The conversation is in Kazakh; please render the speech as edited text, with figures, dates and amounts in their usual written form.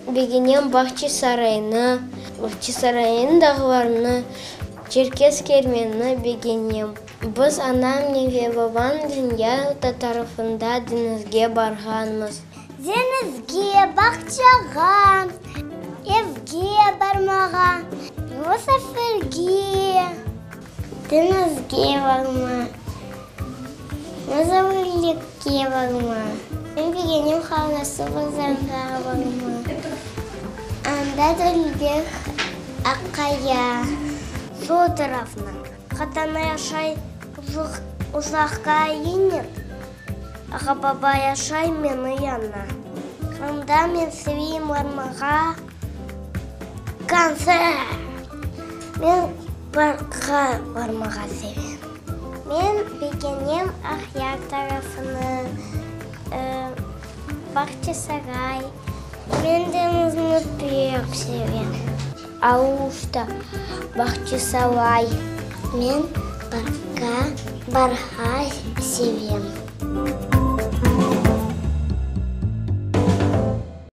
бегенем Бахчисарайны, Бахчисарайындағыларны, Черкес керменні бегенем. Біз анам неге бабам дүния тарafında денізге барғанмыз. Денізге, бақчаға, евге бармаға, велосипедке, денізге барма, мазауилікке барма. Мен бегенем қаласы базарға барма. Анда дөлгек аққая, сол тарафына. Қатана яшай ұзаққа еніп, аға баба яшай мені яна. Қанда мен seveyim бармаға концерт. Мен паркқа бармаға seveyim. Мен бегенем Ақяр тарафыны, Бахчисарай. Мен денізні пек seveyim. Ауышта Бахчисарай. Мен паркқа барға seveyim.